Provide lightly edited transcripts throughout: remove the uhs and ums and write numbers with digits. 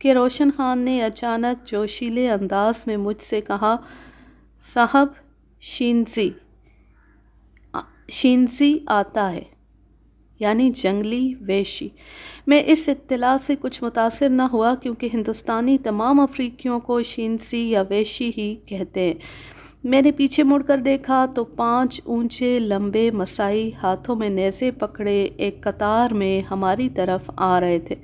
کہ روشن خان نے اچانک جوشیلے انداز میں مجھ سے کہا، صاحب شینزی آتا ہے، یعنی جنگلی وحشی۔ میں اس اطلاع سے کچھ متاثر نہ ہوا کیونکہ ہندوستانی تمام افریقیوں کو شینزی یا وحشی ہی کہتے ہیں۔ میں نے پیچھے مڑ کر دیکھا تو 5 اونچے لمبے مسائی ہاتھوں میں نیزے پکڑے ایک قطار میں ہماری طرف آ رہے تھے۔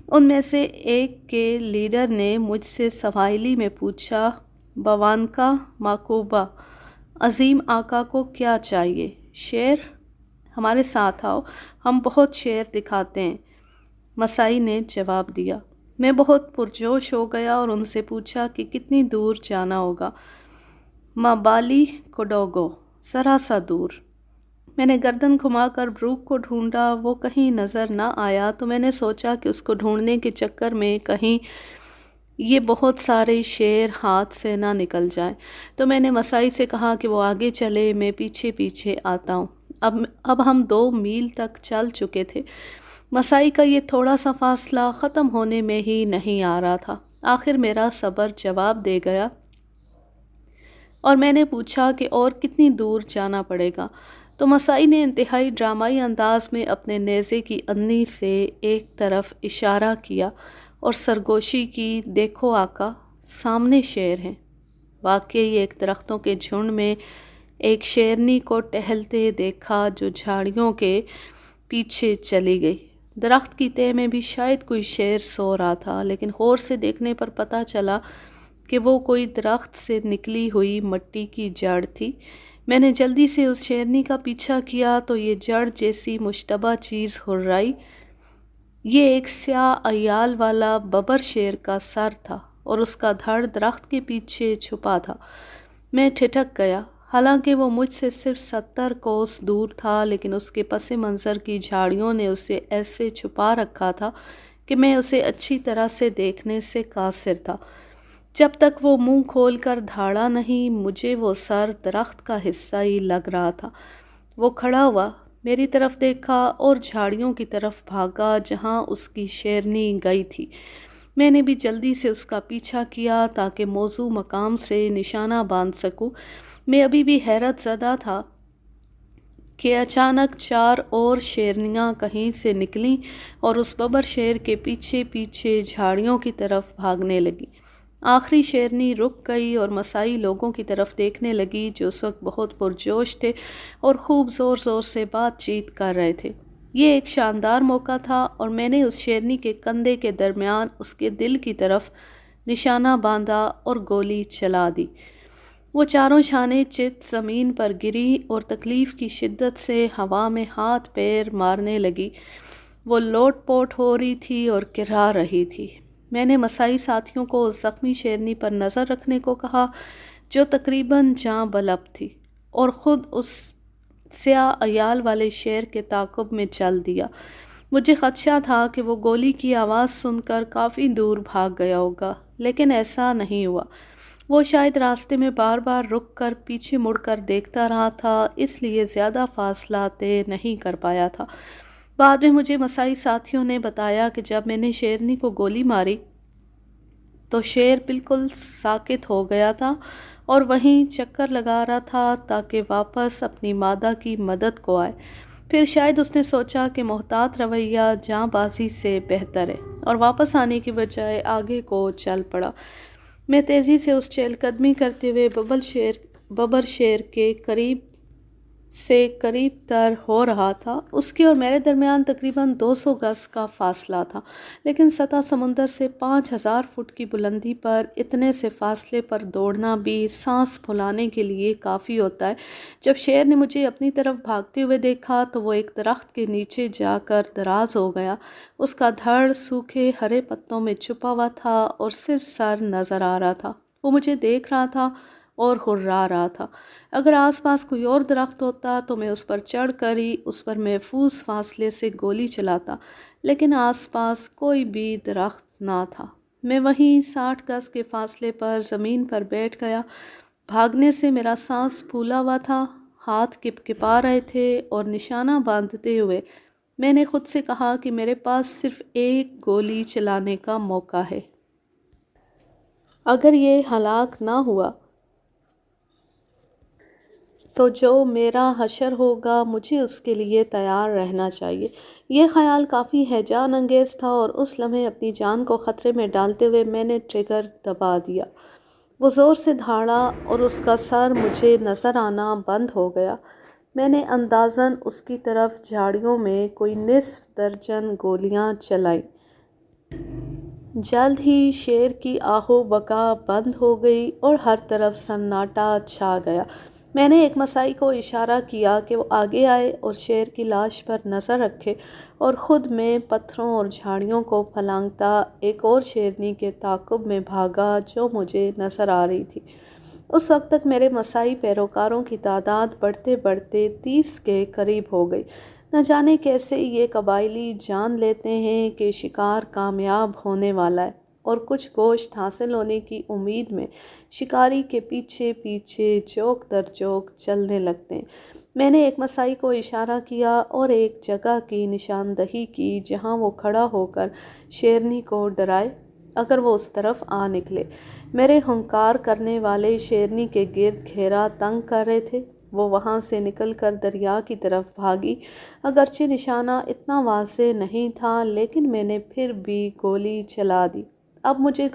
ان میں سے ایک کے لیڈر نے مجھ سے سواحلی میں پوچھا، بوانکا ماکوبا، عظیم آقا کو کیا چاہیے؟ شیر؟ ہمارے ساتھ آؤ، ہم بہت شیر دکھاتے ہیں، مسائی نے جواب دیا۔ میں بہت پرجوش ہو گیا اور ان سے پوچھا کہ کتنی دور جانا ہوگا۔ مابالی کوڈوگو، ذرا سا دور۔ میں نے گردن گھما کر بروک کو ڈھونڈا، وہ کہیں نظر نہ آیا تو میں نے سوچا کہ اس کو ڈھونڈنے کے چکر میں کہیں یہ بہت سارے شیر ہاتھ سے نہ نکل جائیں، تو میں نے مسائی سے کہا کہ وہ آگے چلے، میں پیچھے پیچھے آتا ہوں۔ اب ہم 2 میل تک چل چکے تھے۔ مسائی کا یہ تھوڑا سا فاصلہ ختم ہونے میں ہی نہیں آ رہا تھا۔ آخر میرا صبر جواب دے گیا اور میں نے پوچھا کہ اور کتنی دور جانا پڑے گا، تو مسائی نے انتہائی ڈرامائی انداز میں اپنے نیزے کی انی سے ایک طرف اشارہ کیا اور سرگوشی کی، دیکھو آقا، سامنے شیر ہیں۔ واقعی ایک درختوں کے جھنڈ میں ایک شیرنی کو ٹہلتے دیکھا جو جھاڑیوں کے پیچھے چلی گئی۔ درخت کی تہ میں بھی شاید کوئی شیر سو رہا تھا، لیکن غور سے دیکھنے پر پتہ چلا کہ وہ کوئی درخت سے نکلی ہوئی مٹی کی جڑ تھی۔ میں نے جلدی سے اس شیرنی کا پیچھا کیا تو یہ جڑ جیسی مشتبہ چیز ہررائی۔ یہ ایک سیاہ عیال والا ببر شیر کا سر تھا اور اس کا دھڑ درخت کے پیچھے چھپا تھا۔ میں ٹھٹک گیا، حالانکہ وہ مجھ سے صرف 70 کوس دور تھا، لیکن اس کے پس منظر کی جھاڑیوں نے اسے ایسے چھپا رکھا تھا کہ میں اسے اچھی طرح سے دیکھنے سے قاصر تھا۔ جب تک وہ منہ کھول کر دھاڑا نہیں، مجھے وہ سر درخت کا حصہ ہی لگ رہا تھا۔ وہ کھڑا ہوا، میری طرف دیکھا اور جھاڑیوں کی طرف بھاگا جہاں اس کی شیرنی گئی تھی۔ میں نے بھی جلدی سے اس کا پیچھا کیا تاکہ موزوں مقام سے نشانہ باندھ سکوں۔ میں ابھی بھی حیرت زدہ تھا کہ اچانک 4 اور شیرنیاں کہیں سے نکلیں اور اس ببر شیر کے پیچھے پیچھے جھاڑیوں کی طرف بھاگنے لگیں۔ آخری شیرنی رک گئی اور مسائی لوگوں کی طرف دیکھنے لگی جو اس وقت بہت پرجوش تھے اور خوب زور زور سے بات چیت کر رہے تھے۔ یہ ایک شاندار موقع تھا اور میں نے اس شیرنی کے کندھے کے درمیان اس کے دل کی طرف نشانہ باندھا اور گولی چلا دی۔ وہ چاروں شانے چت زمین پر گری اور تکلیف کی شدت سے ہوا میں ہاتھ پیر مارنے لگی۔ وہ لوٹ پوٹ ہو رہی تھی اور کرا رہی تھی۔ میں نے مسائی ساتھیوں کو اس زخمی شیرنی پر نظر رکھنے کو کہا جو تقریباً جاں بلب تھی، اور خود اس سیاہ عیال والے شیر کے تعاقب میں چل دیا۔ مجھے خدشہ تھا کہ وہ گولی کی آواز سن کر کافی دور بھاگ گیا ہوگا، لیکن ایسا نہیں ہوا۔ وہ شاید راستے میں بار بار رک کر پیچھے مڑ کر دیکھتا رہا تھا، اس لیے زیادہ فاصلہ طے نہیں کر پایا تھا۔ بعد میں مجھے مسائی ساتھیوں نے بتایا کہ جب میں نے شیرنی کو گولی ماری تو شیر بالکل ساکت ہو گیا تھا اور وہیں چکر لگا رہا تھا تاکہ واپس اپنی مادہ کی مدد کو آئے۔ پھر شاید اس نے سوچا کہ محتاط رویہ جاں بازی سے بہتر ہے اور واپس آنے کی بجائے آگے کو چل پڑا۔ میں تیزی سے اس چہل قدمی کرتے ہوئے ببر شیر کے قریب سے قریب تر ہو رہا تھا۔ اس کے اور میرے درمیان تقریباً 200 گز کا فاصلہ تھا، لیکن سطح سمندر سے 5000 فٹ کی بلندی پر اتنے سے فاصلے پر دوڑنا بھی سانس پھولانے کے لیے کافی ہوتا ہے۔ جب شیر نے مجھے اپنی طرف بھاگتے ہوئے دیکھا تو وہ ایک درخت کے نیچے جا کر دراز ہو گیا۔ اس کا دھڑ سوکھے ہرے پتوں میں چھپا ہوا تھا اور صرف سر نظر آ رہا تھا۔ وہ مجھے دیکھ رہا تھا اور ہررا رہا تھا۔ اگر آس پاس کوئی اور درخت ہوتا تو میں اس پر چڑھ کر ہی اس پر محفوظ فاصلے سے گولی چلاتا، لیکن آس پاس کوئی بھی درخت نہ تھا۔ میں وہیں 60 گز کے فاصلے پر زمین پر بیٹھ گیا۔ بھاگنے سے میرا سانس پھولا ہوا تھا، ہاتھ کپکپا رہے تھے اور نشانہ باندھتے ہوئے میں نے خود سے کہا کہ میرے پاس صرف ایک گولی چلانے کا موقع ہے۔ اگر یہ ہلاک نہ ہوا تو جو میرا حشر ہوگا مجھے اس کے لیے تیار رہنا چاہیے۔ یہ خیال کافی ہیجان انگیز تھا اور اس لمحے اپنی جان کو خطرے میں ڈالتے ہوئے میں نے ٹریگر دبا دیا۔ وہ زور سے دھاڑا اور اس کا سر مجھے نظر آنا بند ہو گیا۔ میں نے اندازاً اس کی طرف جھاڑیوں میں کوئی نصف درجن گولیاں چلائیں۔ جلد ہی شیر کی آہو بکا بند ہو گئی اور ہر طرف سناٹا چھا گیا۔ میں نے ایک مسائی کو اشارہ کیا کہ وہ آگے آئے اور شیر کی لاش پر نظر رکھے، اور خود میں پتھروں اور جھاڑیوں کو پھلانگتا ایک اور شیرنی کے تعاقب میں بھاگا جو مجھے نظر آ رہی تھی۔ اس وقت تک میرے مسائی پیروکاروں کی تعداد بڑھتے بڑھتے 30 کے قریب ہو گئی۔ نہ جانے کیسے یہ قبائلی جان لیتے ہیں کہ شکار کامیاب ہونے والا ہے، اور کچھ گوشت حاصل ہونے کی امید میں شکاری کے پیچھے پیچھے جوک در جوک چلنے لگتے ہیں۔ میں نے ایک مسائی کو اشارہ کیا اور ایک جگہ کی نشاندہی کی جہاں وہ کھڑا ہو کر شیرنی کو ڈرائے اگر وہ اس طرف آ نکلے۔ میرے ہنکار کرنے والے شیرنی کے گرد گھیرا تنگ کر رہے تھے۔ وہ وہاں سے نکل کر دریا کی طرف بھاگی۔ اگرچہ نشانہ اتنا واضح نہیں تھا لیکن میں نے پھر بھی گولی چلا دی۔ اب مجھے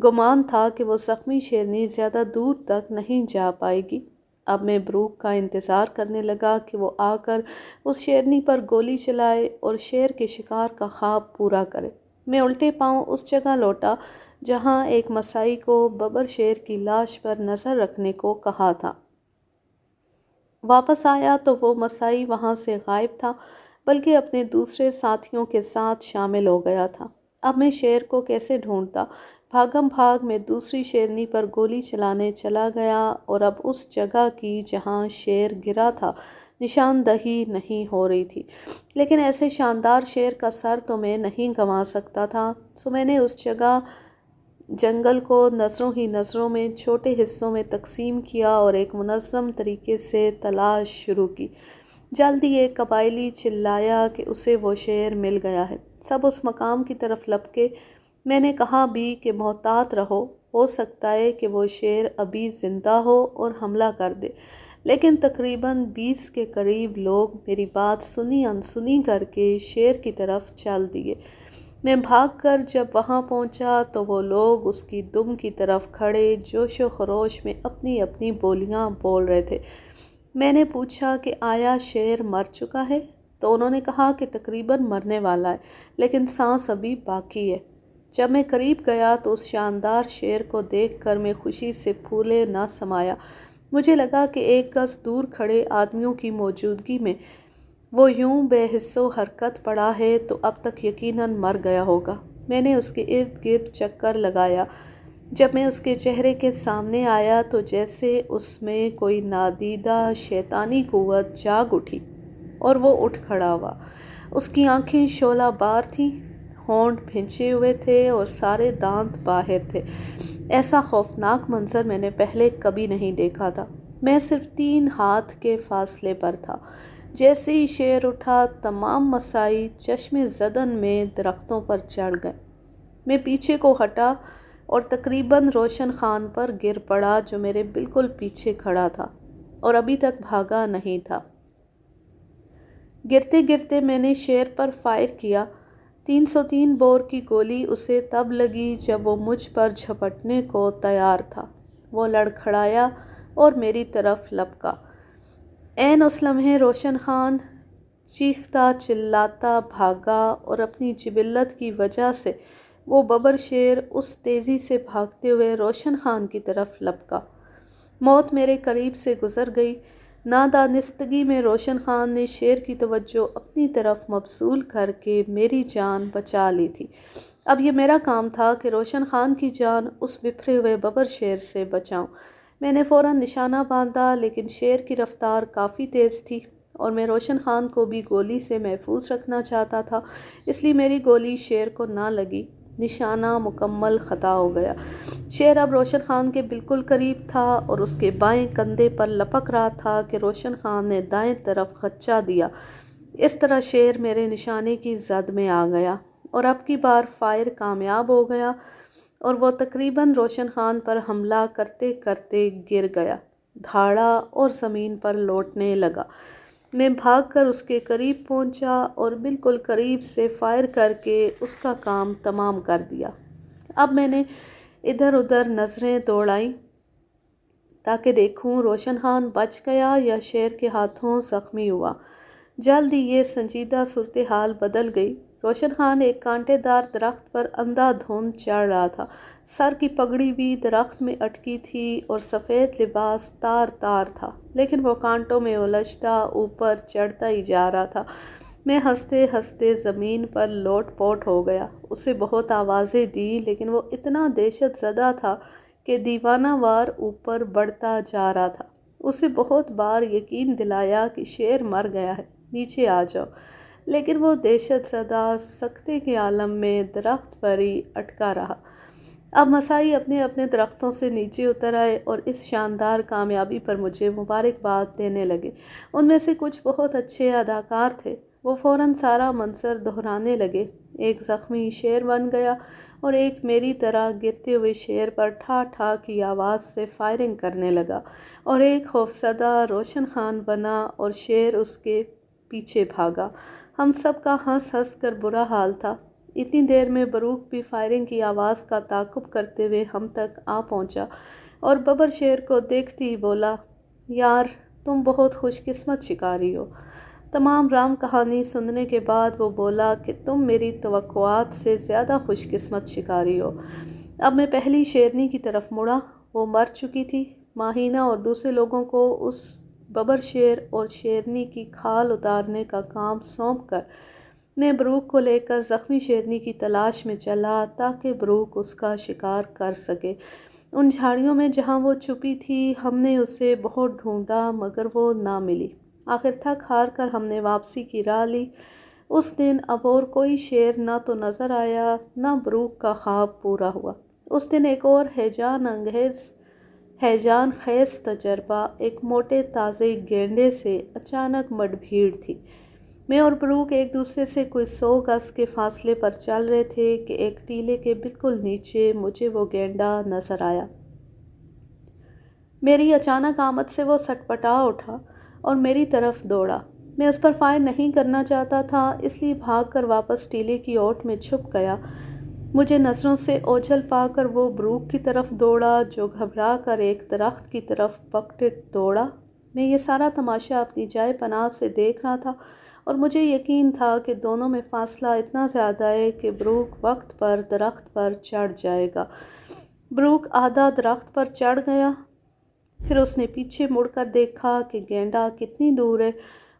گمان تھا کہ وہ زخمی شیرنی زیادہ دور تک نہیں جا پائے گی۔ اب میں بروک کا انتظار کرنے لگا کہ وہ آ کر اس شیرنی پر گولی چلائے اور شیر کے شکار کا خواب پورا کرے۔ میں الٹے پاؤں اس جگہ لوٹا جہاں ایک مسائی کو ببر شیر کی لاش پر نظر رکھنے کو کہا تھا۔ واپس آیا تو وہ مسائی وہاں سے غائب تھا، بلکہ اپنے دوسرے ساتھیوں کے ساتھ شامل ہو گیا تھا۔ اب میں شیر کو کیسے ڈھونڈتا؟ بھاگم بھاگ میں دوسری شیرنی پر گولی چلانے چلا گیا اور اب اس جگہ کی جہاں شیر گرا تھا نشاندہی نہیں ہو رہی تھی، لیکن ایسے شاندار شیر کا سر تو میں نہیں گنوا سکتا تھا۔ سو میں نے اس جگہ جنگل کو نظروں ہی نظروں میں چھوٹے حصوں میں تقسیم کیا اور ایک منظم طریقے سے تلاش شروع کی۔ جلد ہی ایک قبائلی چلایا کہ اسے وہ شیر مل گیا ہے۔ سب اس مقام کی طرف لپکے۔ میں نے کہا بھی کہ محتاط رہو، ہو سکتا ہے کہ وہ شیر ابھی زندہ ہو اور حملہ کر دے، لیکن تقریباً 20 کے قریب لوگ میری بات سنی انسنی کر کے شیر کی طرف چل دیے۔ میں بھاگ کر جب وہاں پہنچا تو وہ لوگ اس کی دم کی طرف کھڑے جوش و خروش میں اپنی اپنی بولیاں بول رہے تھے۔ میں نے پوچھا کہ آیا شیر مر چکا ہے؟ تو انہوں نے کہا کہ تقریباً مرنے والا ہے، لیکن سانس ابھی باقی ہے۔ جب میں قریب گیا تو اس شاندار شیر کو دیکھ کر میں خوشی سے پھولے نہ سمایا۔ مجھے لگا کہ ایک گز دور کھڑے آدمیوں کی موجودگی میں وہ یوں بے حس و حرکت پڑا ہے تو اب تک یقیناً مر گیا ہوگا۔ میں نے اس کے ارد گرد چکر لگایا۔ جب میں اس کے چہرے کے سامنے آیا تو جیسے اس میں کوئی نادیدہ شیطانی قوت جاگ اٹھی اور وہ اٹھ کھڑا ہوا۔ اس کی آنکھیں شعلہ بار تھیں، ہونٹ بھنچے ہوئے تھے اور سارے دانت باہر تھے۔ ایسا خوفناک منظر میں نے پہلے کبھی نہیں دیکھا تھا۔ میں صرف 3 ہاتھ کے فاصلے پر تھا۔ جیسے ہی شیر اٹھا تمام مسائی چشم زدن میں درختوں پر چڑھ گئے۔ میں پیچھے کو ہٹا اور تقریباً روشن خان پر گر پڑا جو میرے بالکل پیچھے کھڑا تھا اور ابھی تک بھاگا نہیں تھا۔ گرتے گرتے میں نے شیر پر فائر کیا۔ 303 بور کی گولی اسے تب لگی جب وہ مجھ پر جھپٹنے کو تیار تھا۔ وہ لڑکھڑایا اور میری طرف لپکا۔ عین اس لمحے روشن خان چیختا چلاتا بھاگا اور اپنی جبلت کی وجہ سے وہ ببر شیر اس تیزی سے بھاگتے ہوئے روشن خان کی طرف لپکا۔ موت میرے قریب سے گزر گئی۔ نادانستگی میں روشن خان نے شیر کی توجہ اپنی طرف مبذول کر کے میری جان بچا لی تھی۔ اب یہ میرا کام تھا کہ روشن خان کی جان اس بکھرے ہوئے ببر شیر سے بچاؤں۔ میں نے فوراً نشانہ باندھا، لیکن شیر کی رفتار کافی تیز تھی اور میں روشن خان کو بھی گولی سے محفوظ رکھنا چاہتا تھا، اس لیے میری گولی شیر کو نہ لگی۔ نشانہ مکمل خطا ہو گیا۔ شیر اب روشن خان کے بالکل قریب تھا اور اس کے بائیں کندھے پر لپک رہا تھا کہ روشن خان نے دائیں طرف خدشہ دیا۔ اس طرح شیر میرے نشانے کی زد میں آ گیا اور اب کی بار فائر کامیاب ہو گیا اور وہ تقریباً روشن خان پر حملہ کرتے کرتے گر گیا، دھاڑا اور زمین پر لوٹنے لگا۔ میں بھاگ کر اس کے قریب پہنچا اور بالکل قریب سے فائر کر کے اس کا کام تمام کر دیا۔ اب میں نے ادھر ادھر نظریں دوڑائیں تاکہ دیکھوں روشن خان بچ گیا یا شیر کے ہاتھوں زخمی ہوا۔ جلد ہی یہ سنجیدہ صورتحال بدل گئی۔ روشن خان ایک کانٹے دار درخت پر اندھا دھند چڑھ رہا تھا، سر کی پگڑی بھی درخت میں اٹکی تھی اور سفید لباس تار تار تھا، لیکن وہ کانٹوں میں الجھتا اوپر چڑھتا ہی جا رہا تھا۔ میں ہنستے ہنستے زمین پر لوٹ پوٹ ہو گیا، اسے بہت آوازیں دیں لیکن وہ اتنا دہشت زدہ تھا کہ دیوانہ وار اوپر بڑھتا جا رہا تھا۔ اسے بہت بار یقین دلایا کہ شیر مر گیا ہے، نیچے آ جاؤ، لیکن وہ دہشت زدہ سکتے کے عالم میں درخت پر ہی اٹکا رہا۔ اب مسائی اپنے اپنے درختوں سے نیچے اتر آئے اور اس شاندار کامیابی پر مجھے مبارکباد دینے لگے۔ ان میں سے کچھ بہت اچھے اداکار تھے، وہ فوراً سارا منظر دہرانے لگے۔ ایک زخمی شیر بن گیا اور ایک میری طرح گرتے ہوئے شیر پر ٹھا ٹھا کی آواز سے فائرنگ کرنے لگا، اور ایک خوفزدہ روشن خان بنا اور شیر اس کے پیچھے بھاگا۔ ہم سب کا ہنس ہنس کر برا حال تھا۔ اتنی دیر میں بروک بھی فائرنگ کی آواز کا تعاقب کرتے ہوئے ہم تک آ پہنچا اور ببر شیر کو دیکھتے ہی بولا، یار تم بہت خوش قسمت شکاری ہو۔ تمام رام کہانی سننے کے بعد وہ بولا کہ تم میری توقعات سے زیادہ خوش قسمت شکاری ہو۔ اب میں پہلی شیرنی کی طرف مڑا، وہ مر چکی تھی۔ ماہینہ اور دوسرے لوگوں کو اس ببر شیر اور شیرنی کی کھال اتارنے کا کام سونپ کر میں بروک کو لے کر زخمی شیرنی کی تلاش میں چلا تاکہ بروک اس کا شکار کر سکے۔ ان جھاڑیوں میں جہاں وہ چھپی تھی ہم نے اسے بہت ڈھونڈا مگر وہ نہ ملی۔ آخر تھک ہار کر ہم نے واپسی کی راہ لی۔ اس دن اب اور کوئی شیر نہ تو نظر آیا نہ بروک کا خواب پورا ہوا۔ اس دن ایک اور ہیجان خیز تجربہ ایک موٹے تازے گینڈے سے اچانک مڈ بھیڑ تھی۔ میں اور بروک ایک دوسرے سے کوئی 100 گز کے فاصلے پر چل رہے تھے کہ ایک ٹیلے کے بالکل نیچے مجھے وہ گینڈا نظر آیا۔ میری اچانک آمد سے وہ سٹپٹا اٹھا اور میری طرف دوڑا۔ میں اس پر فائر نہیں کرنا چاہتا تھا، اس لیے بھاگ کر واپس ٹیلے کی اوٹ میں چھپ گیا۔ مجھے نظروں سے اوجھل پا کر وہ بروک کی طرف دوڑا جو گھبرا کر ایک درخت کی طرف پکڑ دوڑا۔ میں یہ سارا تماشا اپنی جائے پناہ سے دیکھ رہا تھا اور مجھے یقین تھا کہ دونوں میں فاصلہ اتنا زیادہ ہے کہ بروک وقت پر درخت پر چڑھ جائے گا۔ بروک آدھا درخت پر چڑھ گیا، پھر اس نے پیچھے مڑ کر دیکھا کہ گینڈا کتنی دور ہے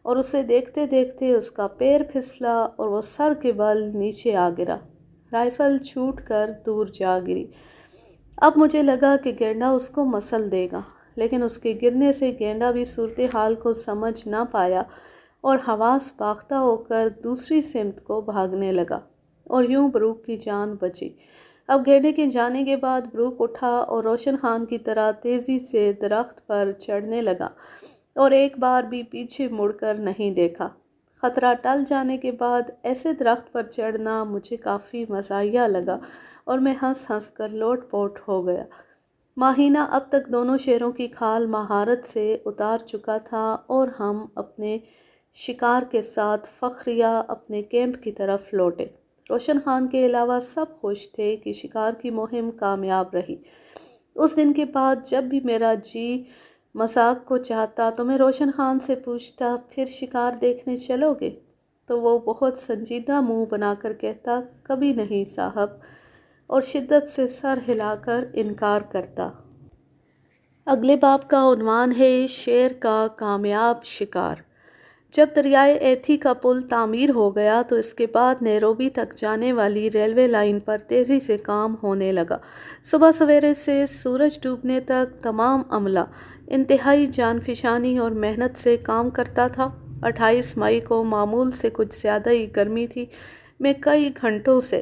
اور اسے دیکھتے دیکھتے اس کا پیر پھسلا اور وہ سر کے بل نیچے آ گرا۔ رائفل چھوٹ کر دور جا گری۔ اب مجھے لگا کہ گینڈا اس کو مسل دے گا، لیکن اس کے گرنے سے گینڈا بھی صورتحال کو سمجھ نہ پایا اور حواس باختہ ہو کر دوسری سمت کو بھاگنے لگا، اور یوں بروک کی جان بچی۔ اب گینڈے کے جانے کے بعد بروک اٹھا اور روشن خان کی طرح تیزی سے درخت پر چڑھنے لگا اور ایک بار بھی پیچھے مڑ کر نہیں دیکھا۔ خطرہ ٹل جانے کے بعد ایسے درخت پر چڑھنا مجھے کافی مزاحیہ لگا اور میں ہنس ہنس کر لوٹ پوٹ ہو گیا۔ ماہینہ اب تک دونوں شیروں کی کھال مہارت سے اتار چکا تھا اور ہم اپنے شکار کے ساتھ فخریہ اپنے کیمپ کی طرف لوٹے۔ روشن خان کے علاوہ سب خوش تھے کہ شکار کی مہم کامیاب رہی۔ اس دن کے بعد جب بھی میرا جی مذاق کو چاہتا تو میں روشن خان سے پوچھتا، پھر شکار دیکھنے چلو گے؟ تو وہ بہت سنجیدہ منہ بنا کر کہتا، کبھی نہیں صاحب، اور شدت سے سر ہلا کر انکار کرتا۔ اگلے باب کا عنوان ہے شیر کا کامیاب شکار۔ جب دریائے ایتھی کا پل تعمیر ہو گیا تو اس کے بعد نیروبی تک جانے والی ریلوے لائن پر تیزی سے کام ہونے لگا۔ صبح سویرے سے سورج ڈوبنے تک تمام عملہ انتہائی جان فشانی اور محنت سے کام کرتا تھا۔ 28 مئی کو معمول سے کچھ زیادہ ہی گرمی تھی۔ میں کئی گھنٹوں سے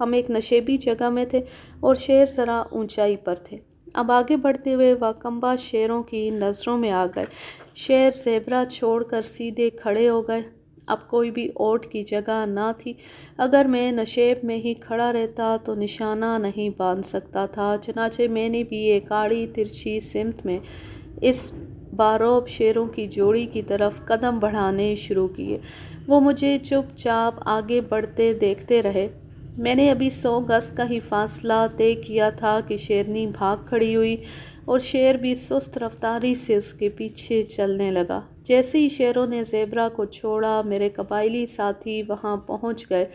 ہم ایک نشیبی جگہ میں تھے اور شیر ذرا اونچائی پر تھے۔ اب آگے بڑھتے ہوئے واکمبا شیروں کی نظروں میں آ گئے۔ شیر زیبرا چھوڑ کر سیدھے کھڑے ہو گئے۔ اب کوئی بھی اوٹ کی جگہ نہ تھی۔ اگر میں نشیب میں ہی کھڑا رہتا تو نشانہ نہیں باندھ سکتا تھا، چنانچہ میں نے بھی ایک آڑی ترچھی سمت میں اس باروب شیروں کی جوڑی کی طرف قدم بڑھانے شروع کیے۔ وہ مجھے چپ چاپ آگے بڑھتے دیکھتے رہے۔ میں نے ابھی 100 گز کا ہی فاصلہ طے کیا تھا کہ شیرنی بھاگ کھڑی ہوئی اور شیر بھی سست رفتاری سے اس کے پیچھے چلنے لگا۔ جیسے ہی شیروں نے زیبرا کو چھوڑا، میرے قبائلی ساتھی وہاں پہنچ گئے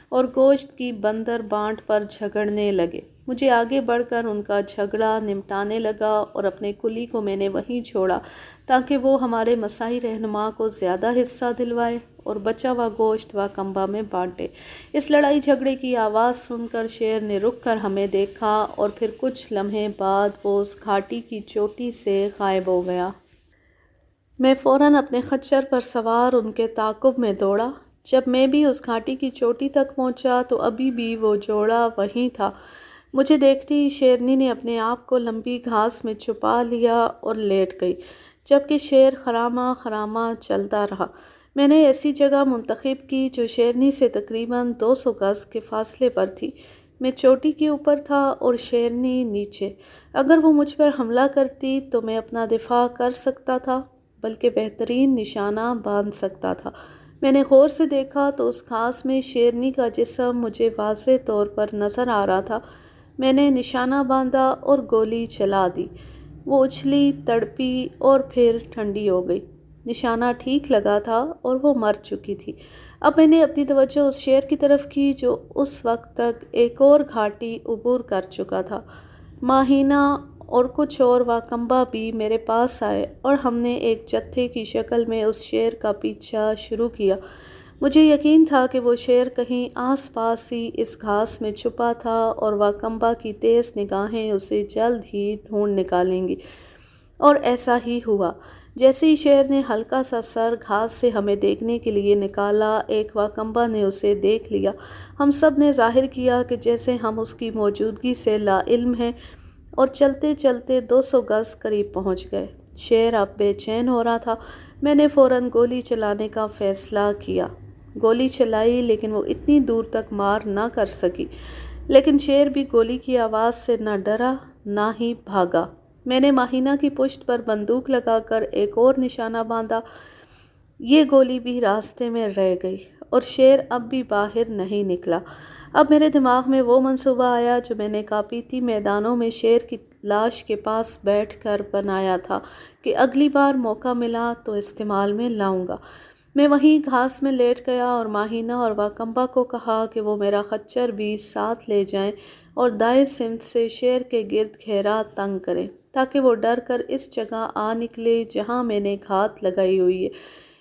اور گوشت کی بندر بانٹ پر جھگڑنے لگے۔ مجھے آگے بڑھ کر ان کا جھگڑا نمٹانے لگا اور اپنے کلی کو میں نے وہیں چھوڑا تاکہ وہ ہمارے مساعی رہنما کو زیادہ حصہ دلوائے اور بچا ہوا گوشت واکمبا میں بانٹے۔ اس لڑائی جھگڑے کی آواز سن کر شیر نے رک کر ہمیں دیکھا اور پھر کچھ لمحے بعد وہ اس گھاٹی کی چوٹی سے غائب ہو گیا۔ میں فوراً اپنے خچر پر سوار ان کے تعاقب میں دوڑا۔ جب میں بھی اس گھاٹی کی چوٹی تک پہنچا تو ابھی بھی وہ جوڑا وہیں تھا۔ مجھے دیکھتے ہی شیرنی نے اپنے آپ کو لمبی گھاس میں چھپا لیا اور لیٹ گئی، جبکہ شیر خرامہ خرامہ چلتا رہا۔ میں نے ایسی جگہ منتخب کی جو شیرنی سے تقریباً 200 گز کے فاصلے پر تھی۔ میں چوٹی کے اوپر تھا اور شیرنی نیچے۔ اگر وہ مجھ پر حملہ کرتی تو میں اپنا دفاع کر سکتا تھا، بلکہ بہترین نشانہ باندھ سکتا تھا۔ میں نے غور سے دیکھا تو اس گھاس میں شیرنی کا جسم مجھے واضح طور پر نظر آ رہا تھا۔ میں نے نشانہ باندھا اور گولی چلا دی۔ وہ اچھلی، تڑپی اور پھر ٹھنڈی ہو گئی۔ نشانہ ٹھیک لگا تھا اور وہ مر چکی تھی۔ اب میں نے اپنی توجہ اس شیر کی طرف کی جو اس وقت تک ایک اور گھاٹی عبور کر چکا تھا۔ ماہینہ اور کچھ اور واکمبا بھی میرے پاس آئے اور ہم نے ایک جتھے کی شکل میں اس شیر کا پیچھا شروع کیا۔ مجھے یقین تھا کہ وہ شیر کہیں آس پاس ہی اس گھاس میں چھپا تھا اور واکمبا کی تیز نگاہیں اسے جلد ہی ڈھونڈ نکالیں گی، اور ایسا ہی ہوا۔ جیسے ہی شیر نے ہلکا سا سر گھاس سے ہمیں دیکھنے کے لیے نکالا، ایک واکمبا نے اسے دیکھ لیا۔ ہم سب نے ظاہر کیا کہ جیسے ہم اس کی موجودگی سے لا علم ہیں اور چلتے چلتے 200 گز قریب پہنچ گئے۔ شیر اب بے چین ہو رہا تھا۔ میں نے فوراً گولی چلانے کا فیصلہ کیا۔ گولی چلائی لیکن وہ اتنی دور تک مار نہ کر سکی، لیکن شیر بھی گولی کی آواز سے نہ ڈرا نہ ہی بھاگا۔ میں نے ماہینہ کی پشت پر بندوق لگا کر ایک اور نشانہ باندھا۔ یہ گولی بھی راستے میں رہ گئی اور شیر اب بھی باہر نہیں نکلا۔ اب میرے دماغ میں وہ منصوبہ آیا جو میں نے کاپیتی میدانوں میں شیر کی لاش کے پاس بیٹھ کر بنایا تھا کہ اگلی بار موقع ملا تو استعمال میں لاؤں گا۔ میں وہیں گھاس میں لیٹ گیا اور ماہینہ اور واکمبا کو کہا کہ وہ میرا خچر بھی ساتھ لے جائیں اور دائیں سمت سے شیر کے گرد گھیرا تنگ کریں تاکہ وہ ڈر کر اس جگہ آ نکلے جہاں میں نے گھات لگائی ہوئی ہے۔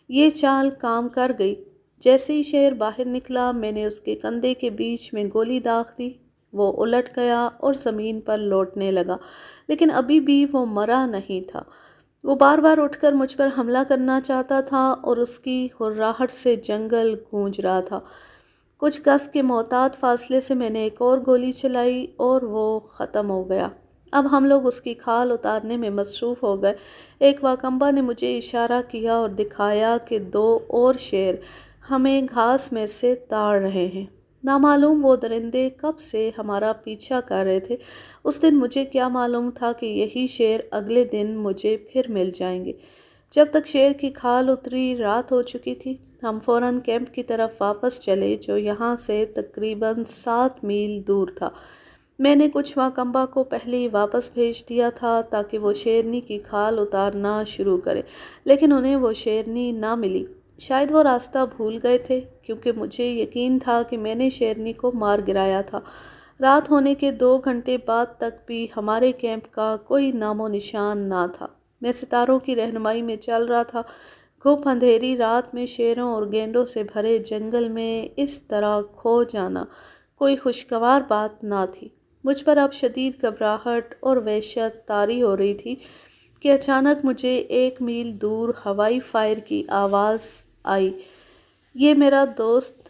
یہ چال کام کر گئی۔ جیسے ہی شیر باہر نکلا، میں نے اس کے کندھے کے بیچ میں گولی داغ دی۔ وہ الٹ گیا اور زمین پر لوٹنے لگا، لیکن ابھی بھی وہ مرا نہیں تھا۔ وہ بار بار اٹھ کر مجھ پر حملہ کرنا چاہتا تھا اور اس کی ہرراہٹ سے جنگل گونج رہا تھا۔ کچھ گز کے محتاط فاصلے سے میں نے ایک اور گولی چلائی اور وہ ختم ہو گیا۔ اب ہم لوگ اس کی کھال اتارنے میں مصروف ہو گئے۔ ایک واکمبا نے مجھے اشارہ کیا اور دکھایا کہ 2 اور شیر ہمیں گھاس میں سے تاڑ رہے ہیں۔ نامعلوم وہ درندے کب سے ہمارا پیچھا کر رہے تھے۔ اس دن مجھے کیا معلوم تھا کہ یہی شیر اگلے دن مجھے پھر مل جائیں گے۔ جب تک شیر کی کھال اتری، رات ہو چکی تھی۔ ہم فوراً کیمپ کی طرف واپس چلے جو یہاں سے تقریباً 7 میل دور تھا۔ میں نے کچھ واکمبا کو پہلے ہی واپس بھیج دیا تھا تاکہ وہ شیرنی کی کھال اتارنا شروع کرے، لیکن انہیں وہ شیرنی نہ ملی۔ شاید وہ راستہ بھول گئے تھے، کیونکہ مجھے یقین تھا کہ میں نے شیرنی کو مار گرایا تھا۔ رات ہونے کے 2 گھنٹے بعد تک بھی ہمارے کیمپ کا کوئی نام و نشان نہ تھا۔ میں ستاروں کی رہنمائی میں چل رہا تھا۔ گھپ اندھیری رات میں شیروں اور گینڈوں سے بھرے جنگل میں اس طرح کھو جانا کوئی خوشگوار بات نہ تھی۔ مجھ پر اب شدید گھبراہٹ اور وحشت طاری ہو رہی تھی کہ اچانک مجھے 1 میل دور ہوائی فائر کی آواز آئی۔ یہ میرا دوست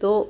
2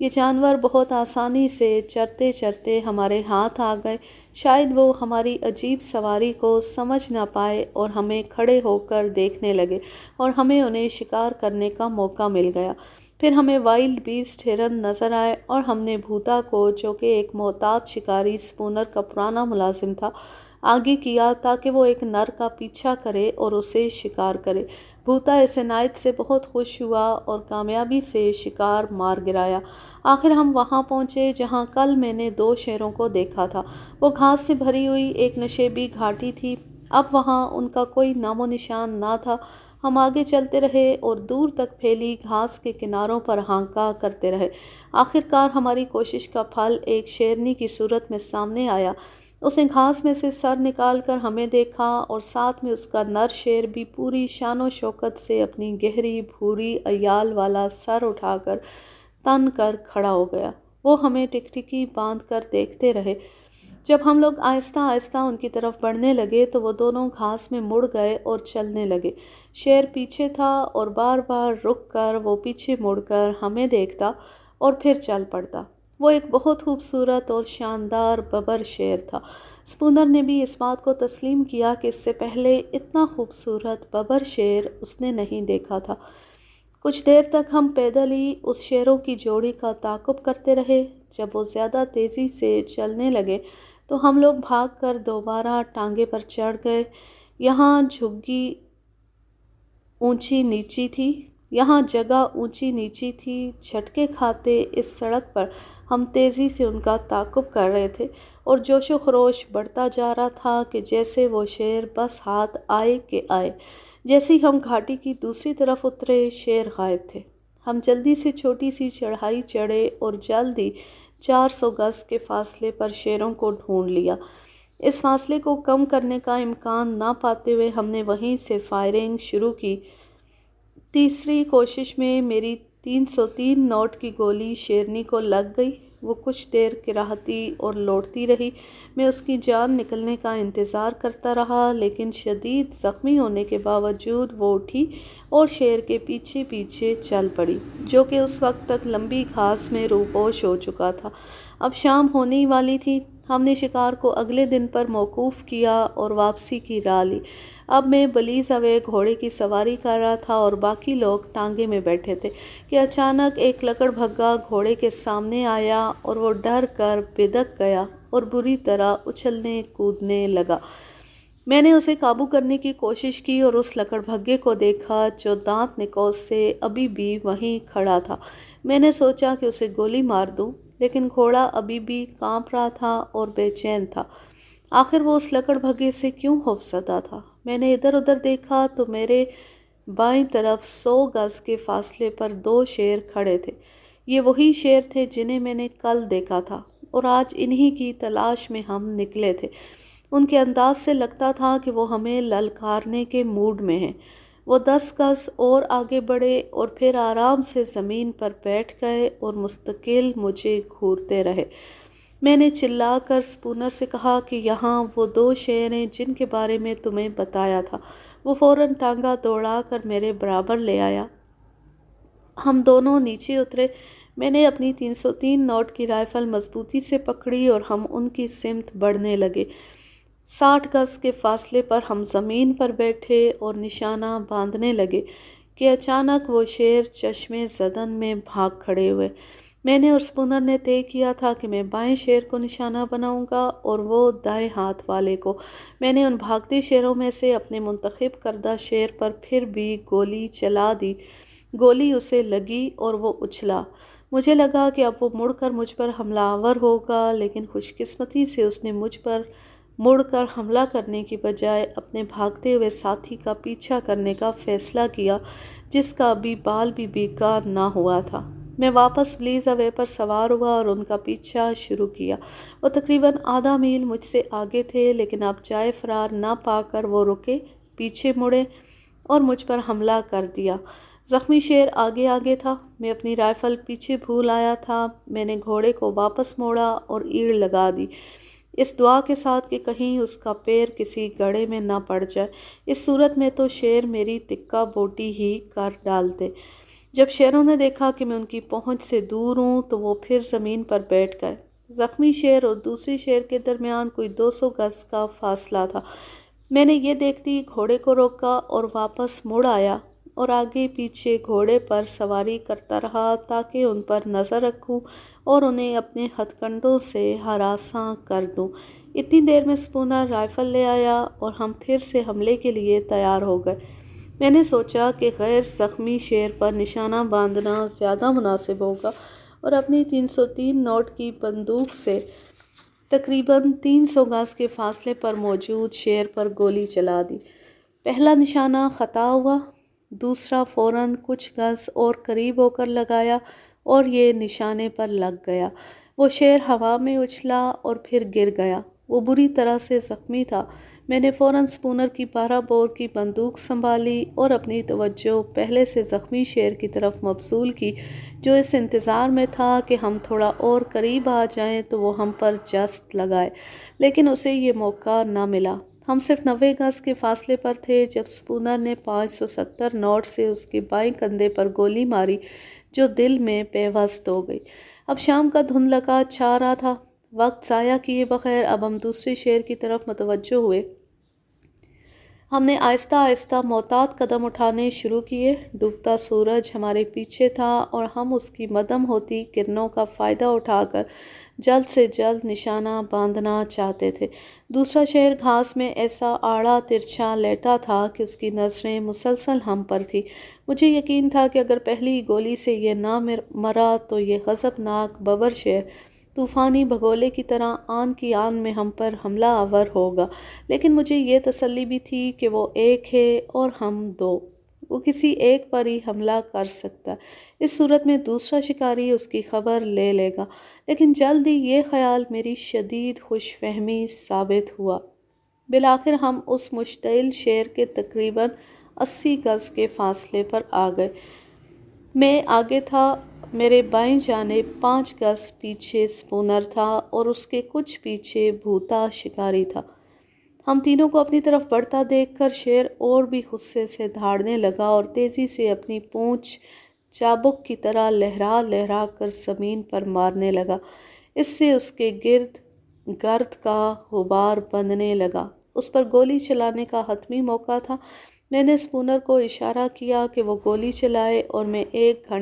یہ جانور بہت آسانی سے چرتے چرتے ہمارے ہاتھ آ گئے۔ شاید وہ ہماری عجیب سواری کو سمجھ نہ پائے اور ہمیں کھڑے ہو کر دیکھنے لگے اور ہمیں انہیں شکار کرنے کا موقع مل گیا۔ پھر ہمیں وائلڈ بیسٹ ہرن نظر آئے اور ہم نے بھوتا کو، جو کہ ایک محتاط شکاری اسپونر کا پرانا ملازم تھا، آگے کیا تاکہ وہ ایک نر کا پیچھا کرے اور اسے شکار کرے۔ بھوتا اس عنایت سے بہت خوش ہوا اور کامیابی سے شکار مار گرایا۔ آخر ہم وہاں پہنچے جہاں کل میں نے 2 شیروں کو دیکھا تھا۔ وہ گھاس سے بھری ہوئی ایک نشیبی گھاٹی تھی۔ اب وہاں ان کا کوئی نام و نشان نہ تھا۔ ہم آگے چلتے رہے اور دور تک پھیلی گھاس کے کناروں پر ہانکا کرتے رہے۔ آخر کار ہماری کوشش کا پھل ایک شیرنی کی صورت میں سامنے آیا۔ اس نے گھاس میں سے سر نکال کر ہمیں دیکھا اور ساتھ میں اس کا نر شیر بھی پوری شان و شوکت سے اپنی گہری بھوری ایال والا سر اٹھا کر تن کر کھڑا ہو گیا۔ وہ ہمیں ٹکٹکی باندھ کر دیکھتے رہے۔ جب ہم لوگ آہستہ آہستہ ان کی طرف بڑھنے لگے تو وہ دونوں گھاس میں مڑ گئے اور چلنے لگے۔ شیر پیچھے تھا اور بار بار رک کر وہ پیچھے مڑ کر ہمیں دیکھتا اور پھر چل پڑتا۔ وہ ایک بہت خوبصورت اور شاندار ببر شیر تھا۔ اسپونر نے بھی اس بات کو تسلیم کیا کہ اس سے پہلے اتنا خوبصورت ببر شیر اس نے نہیں دیکھا تھا۔ کچھ دیر تک ہم پیدل ہی اس شیروں کی جوڑی کا تعاقب کرتے رہے۔ جب وہ زیادہ تیزی سے چلنے لگے تو ہم لوگ بھاگ کر دوبارہ ٹانگے پر چڑھ گئے۔ یہاں جگہ اونچی نیچی تھی۔ جھٹکے کھاتے اس سڑک پر ہم تیزی سے ان کا تعاقب کر رہے تھے اور جوش و خروش بڑھتا جا رہا تھا کہ جیسے وہ شیر بس ہاتھ آئے کہ آئے۔ جیسے ہی ہم گھاٹی کی دوسری طرف اترے، شیر غائب تھے۔ ہم جلدی سے چھوٹی سی چڑھائی چڑھے اور جلد ہی 400 گز کے فاصلے پر شیروں کو ڈھونڈ لیا۔ اس فاصلے کو کم کرنے کا امکان نہ پاتے ہوئے ہم نے وہیں سے فائرنگ شروع کی۔ تیسری کوشش میں میری 303 نوٹ کی گولی شیرنی کو لگ گئی۔ وہ کچھ دیر کراہتی اور لوٹتی رہی۔ میں اس کی جان نکلنے کا انتظار کرتا رہا، لیکن شدید زخمی ہونے کے باوجود وہ اٹھی اور شیر کے پیچھے پیچھے چل پڑی، جو کہ اس وقت تک لمبی گھاس میں روپوش ہو چکا تھا۔ اب شام ہونے ہی والی تھی۔ ہم نے شکار کو اگلے دن پر موقوف کیا اور واپسی کی راہ لی۔ اب میں بلیز اوے گھوڑے کی سواری کر رہا تھا اور باقی لوگ ٹانگے میں بیٹھے تھے کہ اچانک ایک لکڑ بھگا گھوڑے کے سامنے آیا اور وہ ڈر کر بدک گیا اور بری طرح اچھلنے کودنے لگا۔ میں نے اسے قابو کرنے کی کوشش کی اور اس لکڑ بھگے کو دیکھا جو دانت نکوس سے ابھی بھی وہیں کھڑا تھا۔ میں نے سوچا کہ اسے گولی مار دوں، لیکن گھوڑا ابھی بھی کانپ رہا تھا اور بے چین تھا۔ آخر وہ اس لکڑ بھگے سے کیوں خوفزدہ تھا؟ میں نے ادھر ادھر دیکھا تو میرے بائیں طرف 100 گز کے فاصلے پر 2 شیر کھڑے تھے۔ یہ وہی شیر تھے جنہیں میں نے کل دیکھا تھا اور آج انہی کی تلاش میں ہم نکلے تھے۔ ان کے انداز سے لگتا تھا کہ وہ ہمیں للکارنے کے موڈ میں ہیں۔ وہ 10 گز اور آگے بڑھے اور پھر آرام سے زمین پر بیٹھ گئے اور مستقل مجھے گھورتے رہے۔ میں نے چلا کر اسپونر سے کہا کہ یہاں وہ 2 شیر ہیں جن کے بارے میں تمہیں بتایا تھا۔ وہ فوراً ٹانگا دوڑا کر میرے برابر لے آیا۔ ہم دونوں نیچے اترے۔ میں نے اپنی 303 نوٹ کی رائفل مضبوطی سے پکڑی اور ہم ان کی سمت بڑھنے لگے۔ 60 گز کے فاصلے پر ہم زمین پر بیٹھے اور نشانہ باندھنے لگے کہ اچانک وہ شیر چشمے زدن میں بھاگ کھڑے ہوئے۔ میں نے اور اسپونر نے طے کیا تھا کہ میں بائیں شیر کو نشانہ بناؤں گا اور وہ دائیں ہاتھ والے کو۔ میں نے ان بھاگتے شیروں میں سے اپنے منتخب کردہ شیر پر پھر بھی گولی چلا دی۔ گولی اسے لگی اور وہ اچھلا۔ مجھے لگا کہ اب وہ مڑ کر مجھ پر حملہ آور ہوگا، لیکن خوش قسمتی سے اس نے مجھ پر مڑ کر حملہ کرنے کی بجائے اپنے بھاگتے ہوئے ساتھی کا پیچھا کرنے کا فیصلہ کیا، جس کا ابھی بال بھی بیکار نہ ہوا تھا۔ میں واپس بلیز اوے پر سوار ہوا اور ان کا پیچھا شروع کیا۔ وہ تقریباً آدھا میل مجھ سے آگے تھے، لیکن اب جائے فرار نہ پا کر وہ رکے، پیچھے مڑے اور مجھ پر حملہ کر دیا۔ زخمی شیر آگے آگے تھا۔ میں اپنی رائفل پیچھے بھول آیا تھا۔ میں نے گھوڑے کو واپس موڑا اور ایڑ لگا دی، اس دعا کے ساتھ کہ کہیں اس کا پیر کسی گڑھے میں نہ پڑ جائے۔ اس صورت میں تو شیر میری تکہ بوٹی ہی کر ڈالتے۔ جب شیروں نے دیکھا کہ میں ان کی پہنچ سے دور ہوں تو وہ پھر زمین پر بیٹھ گئے۔ زخمی شیر اور دوسری شیر کے درمیان کوئی 200 گز کا فاصلہ تھا۔ میں نے یہ دیکھتی گھوڑے کو روکا اور واپس مڑ آیا اور آگے پیچھے گھوڑے پر سواری کرتا رہا تاکہ ان پر نظر رکھوں اور انہیں اپنے ہتھ کنڈوں سے ہراساں کر دوں۔ اتنی دیر میں اسپونر رائفل لے آیا اور ہم پھر سے حملے کے لیے تیار ہو گئے۔ میں نے سوچا کہ غیر زخمی شیر پر نشانہ باندھنا زیادہ مناسب ہوگا اور اپنی 303 نوٹ کی بندوق سے تقریباً 300 گز کے فاصلے پر موجود شیر پر گولی چلا دی۔ پہلا نشانہ خطا ہوا، دوسرا فوراً کچھ گز اور قریب ہو کر لگایا اور یہ نشانے پر لگ گیا۔ وہ شیر ہوا میں اچھلا اور پھر گر گیا۔ وہ بری طرح سے زخمی تھا۔ میں نے فوراً اسپونر کی 12 بور کی بندوق سنبھالی اور اپنی توجہ پہلے سے زخمی شیر کی طرف مبذول کی، جو اس انتظار میں تھا کہ ہم تھوڑا اور قریب آ جائیں تو وہ ہم پر جست لگائے، لیکن اسے یہ موقع نہ ملا۔ ہم صرف 90 گز کے فاصلے پر تھے جب اسپونر نے 570 نوٹ سے اس کے بائیں کندھے پر گولی ماری جو دل میں پیوست ہو گئی۔ اب شام کا دھندلکا چھا رہا تھا۔ وقت ضائع کیے بغیر اب ہم دوسرے شیر کی طرف متوجہ ہوئے۔ ہم نے آہستہ آہستہ محتاط قدم اٹھانے شروع کیے۔ ڈوبتا سورج ہمارے پیچھے تھا اور ہم اس کی مدھم ہوتی کرنوں کا فائدہ اٹھا کر جلد سے جلد نشانہ باندھنا چاہتے تھے۔ دوسرا شیر گھاس میں ایسا آڑا ترچھا لیٹا تھا کہ اس کی نظریں مسلسل ہم پر تھی۔ مجھے یقین تھا کہ اگر پہلی گولی سے یہ نہ مرا تو یہ غضبناک ببر شیر طوفانی بھگولے کی طرح آن کی آن میں ہم پر حملہ آور ہوگا، لیکن مجھے یہ تسلی بھی تھی کہ وہ ایک ہے اور ہم دو، وہ کسی ایک پر ہی حملہ کر سکتا ہے۔ اس صورت میں دوسرا شکاری اس کی خبر لے لے گا، لیکن جلد ہی یہ خیال میری شدید خوش فہمی ثابت ہوا۔ بالآخر ہم اس مشتعل شیر کے تقریباً 80 گز کے فاصلے پر آ گئے۔ میں آگے تھا، میرے بائیں جانب 5 گز پیچھے اسپونر تھا اور اس کے کچھ پیچھے بھوتا شکاری تھا۔ ہم تینوں کو اپنی طرف بڑھتا دیکھ کر شیر اور بھی غصے سے دھاڑنے لگا اور تیزی سے اپنی پونچھ چابک کی طرح لہرا لہرا کر زمین پر مارنے لگا۔ اس سے اس کے گرد کا غبار بندھنے لگا۔ اس پر گولی چلانے کا حتمی موقع تھا۔ میں نے اسپونر کو اشارہ کیا کہ وہ گولی چلائے اور میں ایک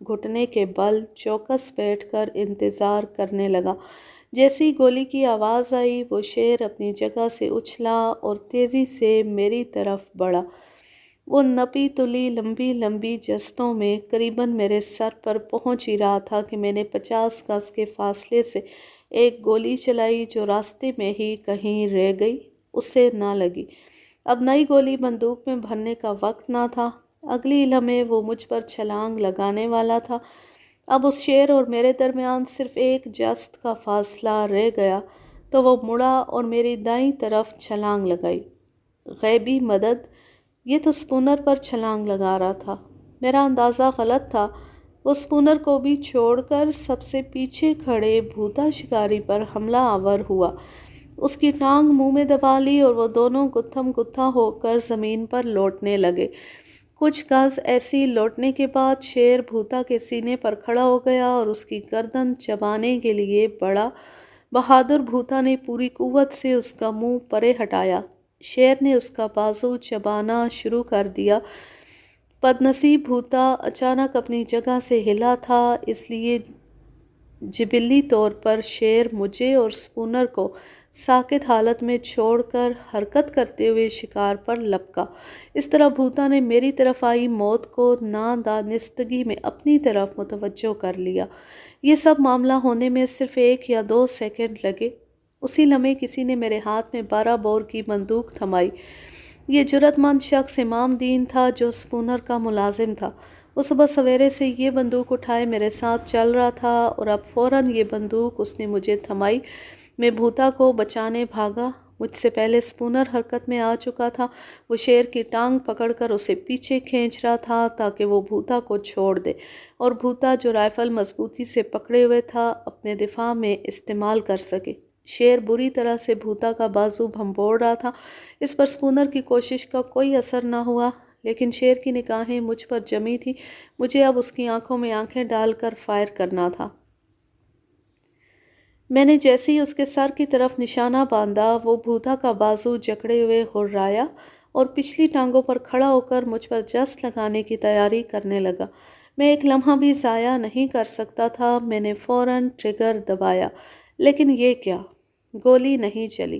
گھٹنے کے بل چوکس بیٹھ کر انتظار کرنے لگا۔ جیسی گولی کی آواز آئی وہ شیر اپنی جگہ سے اچھلا اور تیزی سے میری طرف بڑھا۔ وہ نپی تلی لمبی لمبی جستوں میں قریباً میرے سر پر پہنچ ہی رہا تھا کہ میں نے 50 گز کے فاصلے سے ایک گولی چلائی جو راستے میں ہی کہیں رہ گئی، اسے نہ لگی۔ اب نئی گولی بندوق میں بھرنے کا وقت نہ تھا۔ اگلی لمحے وہ مجھ پر چھلانگ لگانے والا تھا۔ اب اس شیر اور میرے درمیان صرف ایک جست کا فاصلہ رہ گیا تو وہ مڑا اور میری دائیں طرف چھلانگ لگائی۔ غیبی مدد! یہ تو اسپونر پر چھلانگ لگا رہا تھا۔ میرا اندازہ غلط تھا۔ وہ اسپونر کو بھی چھوڑ کر سب سے پیچھے کھڑے بھوتا شکاری پر حملہ آور ہوا۔ اس کی ٹانگ منہ میں دبا لی اور وہ دونوں گتھم گتھا ہو کر زمین پر لوٹنے لگے۔ کچھ گز ایسی لوٹنے کے بعد شیر بھوتا کے سینے پر کھڑا ہو گیا اور اس کی گردن چبانے کے لیے بڑھا۔ بہادر بھوتا نے پوری قوت سے اس کا منہ پرے ہٹایا۔ شیر نے اس کا بازو چبانا شروع کر دیا۔ بدنصیب بھوتا اچانک اپنی جگہ سے ہلا تھا، اس لیے جبلی طور پر شیر مجھے اور اسپونر کو ساکت حالت میں چھوڑ کر حرکت کرتے ہوئے شکار پر لپکا۔ اس طرح بھوتا نے میری طرف آئی موت کو نادانستگی میں اپنی طرف متوجہ کر لیا۔ یہ سب معاملہ ہونے میں صرف 1 یا 2 سیکنڈ لگے۔ اسی لمحے کسی نے میرے ہاتھ میں 12 بور کی بندوق تھمائی۔ یہ جرأت مند شخص امام دین تھا جو اسپونر کا ملازم تھا۔ وہ صبح سویرے سے یہ بندوق اٹھائے میرے ساتھ چل رہا تھا اور اب فوراً یہ بندوق اس نے مجھے تھمائی۔ میں بھوتا کو بچانے بھاگا۔ مجھ سے پہلے اسپونر حرکت میں آ چکا تھا۔ وہ شیر کی ٹانگ پکڑ کر اسے پیچھے کھینچ رہا تھا تاکہ وہ بھوتا کو چھوڑ دے اور بھوتا جو رائفل مضبوطی سے پکڑے ہوئے تھا اپنے دفاع میں استعمال کر سکے۔ شیر بری طرح سے بھوتا کا بازو بھنبوڑ رہا تھا۔ اس پر اسپونر کی کوشش کا کوئی اثر نہ ہوا، لیکن شیر کی نگاہیں مجھ پر جمی تھی. مجھے اب اس کی آنکھوں میں آنکھیں ڈال کر فائر کرنا تھا. میں نے جیسے ہی اس کے سر کی طرف نشانہ باندھا، وہ بھوتا کا بازو جکڑے ہوئے غرایا اور پچھلی ٹانگوں پر کھڑا ہو کر مجھ پر جست لگانے کی تیاری کرنے لگا. میں ایک لمحہ بھی ضائع نہیں کر سکتا تھا. میں نے فوراً ٹریگر دبایا، لیکن یہ کیا! گولی نہیں چلی.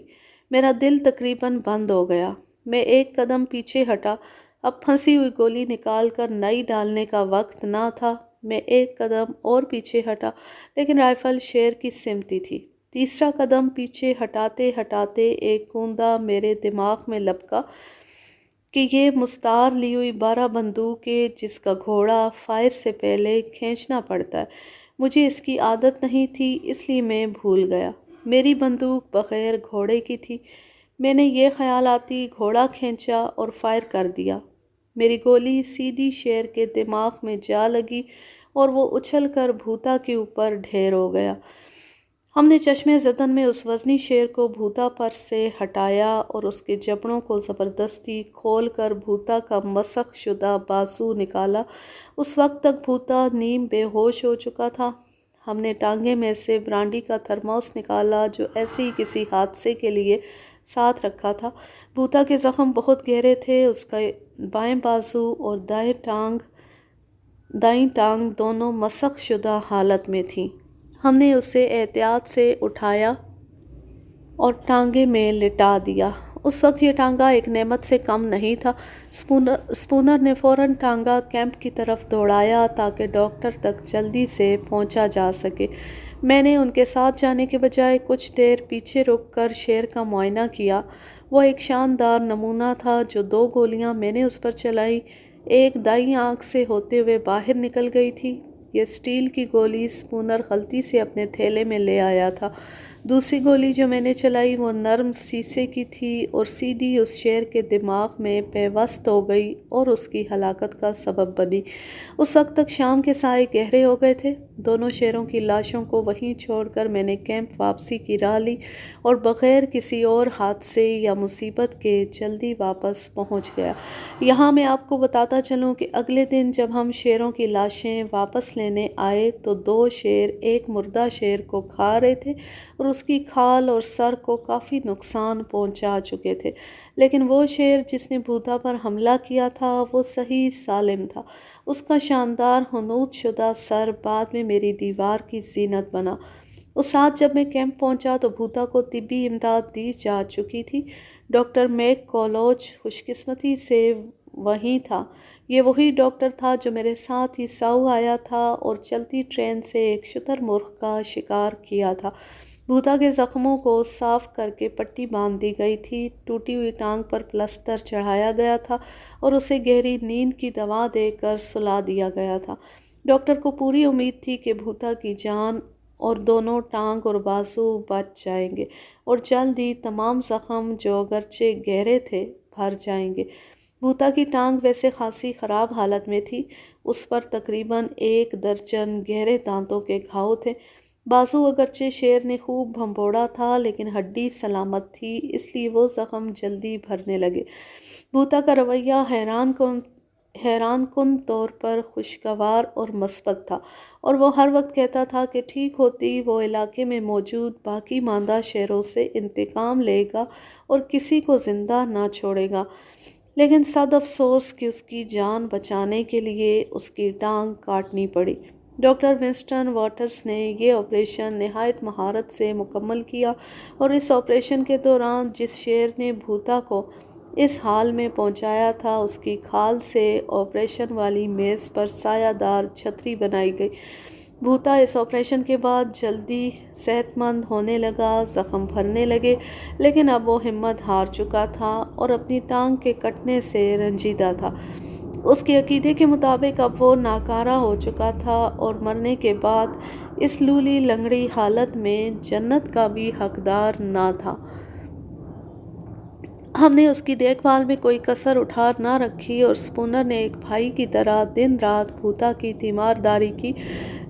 میرا دل تقریباً بند ہو گیا. میں ایک قدم پیچھے ہٹا. اب پھنسی ہوئی گولی نکال کر نئی ڈالنے کا وقت نہ تھا. میں ایک قدم اور پیچھے ہٹا، لیکن رائفل شیر کی سمتی تھی. تیسرا قدم پیچھے ہٹاتے ہٹاتے ایک کوندہ میرے دماغ میں لپکا کہ یہ مستعار لی ہوئی 12 بندوق ہے جس کا گھوڑا فائر سے پہلے کھینچنا پڑتا ہے. مجھے اس کی عادت نہیں تھی، اس لیے میں بھول گیا. میری بندوق بغیر گھوڑے کی تھی. میں نے یہ خیال آتی گھوڑا کھینچا اور فائر کر دیا. میری گولی سیدھی شیر کے دماغ میں جا لگی اور وہ اچھل کر بھوتا کے اوپر ڈھیر ہو گیا. ہم نے چشمے زدن میں اس وزنی شیر کو بھوتا پر سے ہٹایا اور اس کے جبڑوں کو زبردستی کھول کر بھوتا کا مسخ شدہ بازو نکالا. اس وقت تک بھوتا نیم بے ہوش ہو چکا تھا. ہم نے ٹانگے میں سے برانڈی کا تھرموس نکالا جو ایسے ہی کسی حادثے کے لیے ساتھ رکھا تھا. بھوتا کے زخم بہت گہرے تھے. اس کا بائیں بازو اور دائیں ٹانگ دونوں مسخ شدہ حالت میں تھیں. ہم نے اسے احتیاط سے اٹھایا اور ٹانگے میں لٹا دیا. اس وقت یہ ٹانگا ایک نعمت سے کم نہیں تھا. سپونر نے فوراً ٹانگا کیمپ کی طرف دوڑایا تاکہ ڈاکٹر تک جلدی سے پہنچا جا سکے. میں نے ان کے ساتھ جانے کے بجائے کچھ دیر پیچھے رک کر شیر کا معائنہ کیا. وہ ایک شاندار نمونہ تھا. جو 2 گولیاں میں نے اس پر چلائیں، ایک دائیں آنکھ سے ہوتے ہوئے باہر نکل گئی تھی. یہ سٹیل کی گولی سپونر غلطی سے اپنے تھیلے میں لے آیا تھا. دوسری گولی جو میں نے چلائی وہ نرم سیسے کی تھی اور سیدھی اس شیر کے دماغ میں پیوست ہو گئی اور اس کی ہلاکت کا سبب بنی. اس وقت تک شام کے سائے گہرے ہو گئے تھے. دونوں شیروں کی لاشوں کو وہیں چھوڑ کر میں نے کیمپ واپسی کی راہ لی اور بغیر کسی اور حادثے یا مصیبت کے جلدی واپس پہنچ گیا. یہاں میں آپ کو بتاتا چلوں کہ اگلے دن جب ہم شیروں کی لاشیں واپس لینے آئے تو 2 شیر ایک مردہ شیر کو کھا رہے تھے اور اس کی کھال اور سر کو کافی نقصان پہنچا چکے تھے. لیکن وہ شیر جس نے بھوتا پر حملہ کیا تھا وہ صحیح سالم تھا. اس کا شاندار حنوط شدہ سر بعد میں میری دیوار کی زینت بنا. اس رات جب میں کیمپ پہنچا تو بھوتا کو طبی امداد دی جا چکی تھی. ڈاکٹر میک کولوچ خوش قسمتی سے وہیں تھا. یہ وہی ڈاکٹر تھا جو میرے ساتھ ہی ساؤ آیا تھا اور چلتی ٹرین سے ایک شتر مرغ کا شکار کیا تھا. بھوتا کے زخموں کو صاف کر کے پٹی باندھ دی گئی تھی. ٹوٹی ہوئی ٹانگ پر پلسٹر چڑھایا گیا تھا اور اسے گہری نیند کی دوا دے کر سلا دیا گیا تھا. ڈاکٹر کو پوری امید تھی کہ بھوتا کی جان اور دونوں ٹانگ اور بازو بچ جائیں گے اور جلد ہی تمام زخم جو اگرچہ گہرے تھے بھر جائیں گے. بھوتا کی ٹانگ ویسے خاصی خراب حالت میں تھی. اس پر تقریباً 1 درجن گہرے دانتوں کے گھاؤ تھے. بازو اگرچہ شیر نے خوب بھنبوڑا تھا لیکن ہڈی سلامت تھی، اس لیے وہ زخم جلدی بھرنے لگے. بھوتا کا رویہ حیران کن طور پر خوشگوار اور مثبت تھا اور وہ ہر وقت کہتا تھا کہ ٹھیک ہوتی وہ علاقے میں موجود باقی ماندہ شیروں سے انتقام لے گا اور کسی کو زندہ نہ چھوڑے گا. لیکن صد افسوس کہ اس کی جان بچانے کے لیے اس کی ٹانگ کاٹنی پڑی. ڈاکٹر ونسٹن واٹرز نے یہ آپریشن نہایت مہارت سے مکمل کیا اور اس آپریشن کے دوران جس شیر نے بھوتا کو اس حال میں پہنچایا تھا اس کی کھال سے آپریشن والی میز پر سایہ دار چھتری بنائی گئی. بھوتا اس آپریشن کے بعد جلدی صحت مند ہونے لگا. زخم بھرنے لگے لیکن اب وہ ہمت ہار چکا تھا اور اپنی ٹانگ کے کٹنے سے رنجیدہ تھا. اس کے عقیدے کے مطابق اب وہ ناکارہ ہو چکا تھا اور مرنے کے بعد اس لولی لنگڑی حالت میں جنت کا بھی حقدار نہ تھا. ہم نے اس کی دیکھ بھال میں کوئی کسر اٹھا نہ رکھی اور سپونر نے ایک بھائی کی طرح دن رات بھوتا کی تیمارداری کی.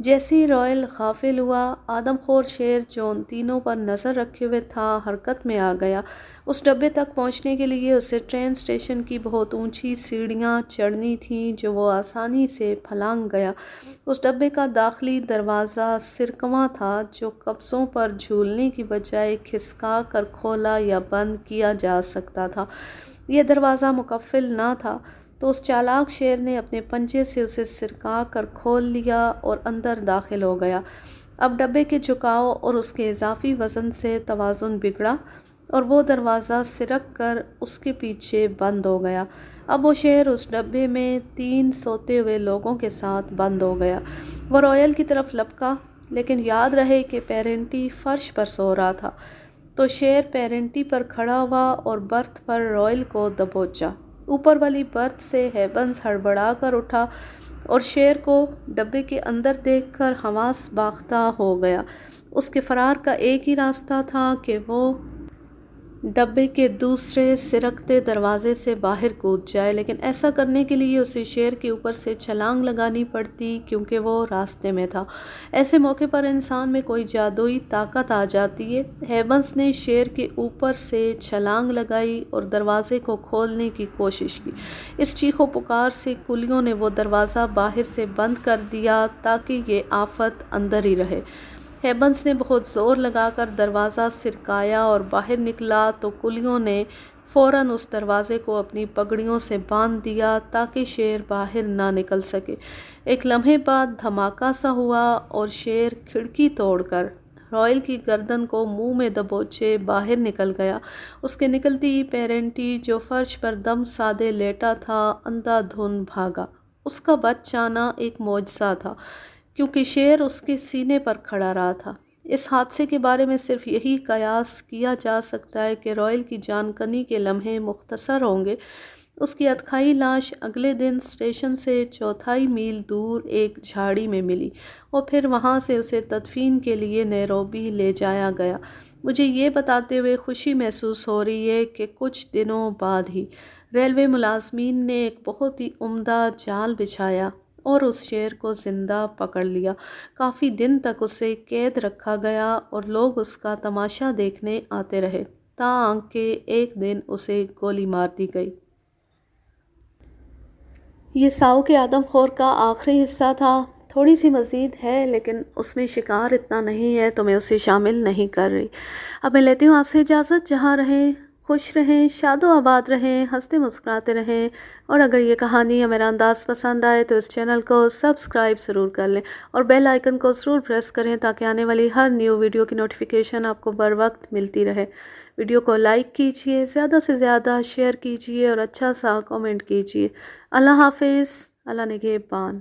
جیسے ہی رائل غافل ہوا، آدم خور شیر جو ان تینوں پر نظر رکھے ہوئے تھا حرکت میں آ گیا۔ اس ڈبے تک پہنچنے کے لیے اسے ٹرین اسٹیشن کی بہت اونچی سیڑھیاں چڑھنی تھیں جو وہ آسانی سے پھلانگ گیا۔ اس ڈبے کا داخلی دروازہ سرکواں تھا جو قفسوں پر جھولنے کی بجائے کھسکا کر کھولا یا بند کیا جا سکتا تھا۔ یہ دروازہ مقفل نہ تھا، تو اس چالاک شیر نے اپنے پنجے سے اسے سرکا کر کھول لیا اور اندر داخل ہو گیا۔ اب ڈبے کے جھکاؤ اور اس کے اضافی وزن سے توازن بگڑا اور وہ دروازہ سرک کر اس کے پیچھے بند ہو گیا۔ اب وہ شیر اس ڈبے میں 3 سوتے ہوئے لوگوں کے ساتھ بند ہو گیا۔ وہ رائل کی طرف لپکا، لیکن یاد رہے کہ پیرنٹی فرش پر سو رہا تھا، تو شیر پیرنٹی پر کھڑا ہوا اور برتھ پر رائل کو دبوچا۔ اوپر والی برتھ سے ہیبنز ہڑبڑا کر اٹھا اور شیر کو ڈبے کے اندر دیکھ کر حواس باختہ ہو گیا۔ اس کے فرار کا ایک ہی راستہ تھا کہ وہ ڈبے کے دوسرے سرکتے دروازے سے باہر کود جائے، لیکن ایسا کرنے کے لیے اسے شیر کے اوپر سے چھلانگ لگانی پڑتی کیونکہ وہ راستے میں تھا۔ ایسے موقع پر انسان میں کوئی جادوئی طاقت آ جاتی ہے۔ ہیبنز نے شیر کے اوپر سے چھلانگ لگائی اور دروازے کو کھولنے کی کوشش کی۔ اس چیخ و پکار سے کلیوں نے وہ دروازہ باہر سے بند کر دیا تاکہ یہ آفت اندر ہی رہے۔ ہیبنز نے بہت زور لگا کر دروازہ سرکایا اور باہر نکلا تو کلیوں نے فوراً اس دروازے کو اپنی پگڑیوں سے باندھ دیا تاکہ شیر باہر نہ نکل سکے۔ ایک لمحے بعد دھماکہ سا ہوا اور شیر کھڑکی توڑ کر رائل کی گردن کو منہ میں دبوچے باہر نکل گیا۔ اس کے نکلتی ہی پیرنٹی جو فرش پر دم سادے لیٹا تھا اندھا دھند بھاگا۔ اس کا بچ جانا ایک معجزہ تھا کیونکہ شیر اس کے سینے پر کھڑا رہا تھا۔ اس حادثے کے بارے میں صرف یہی قیاس کیا جا سکتا ہے کہ رائل کی جان کنی کے لمحے مختصر ہوں گے۔ اس کی ادھکائی لاش اگلے دن اسٹیشن سے 4 میل دور ایک جھاڑی میں ملی اور پھر وہاں سے اسے تدفین کے لیے نیروبی لے جایا گیا۔ مجھے یہ بتاتے ہوئے خوشی محسوس ہو رہی ہے کہ کچھ دنوں بعد ہی ریلوے ملازمین نے ایک بہت ہی عمدہ جال بچھایا اور اس شیر کو زندہ پکڑ لیا۔ کافی دن تک اسے قید رکھا گیا اور لوگ اس کا تماشا دیکھنے آتے رہے تاں کہ ایک دن اسے گولی مار دی گئی۔ یہ ساؤ کے آدم خور کا آخری حصہ تھا۔ تھوڑی سی مزید ہے لیکن اس میں شکار اتنا نہیں ہے تو میں اسے شامل نہیں کر رہی۔ اب میں لیتی ہوں آپ سے اجازت۔ جہاں رہیں خوش رہیں، شاد و آباد رہیں، ہنستے مسکراتے رہیں، اور اگر یہ کہانی یا میرا انداز پسند آئے تو اس چینل کو سبسکرائب ضرور کر لیں اور بیل آئیکن کو ضرور پریس کریں تاکہ آنے والی ہر نیو ویڈیو کی نوٹیفیکیشن آپ کو بر وقت ملتی رہے۔ ویڈیو کو لائک کیجئے، زیادہ سے زیادہ شیئر کیجئے اور اچھا سا کامنٹ کیجئے۔ اللہ حافظ، اللہ نگہبان۔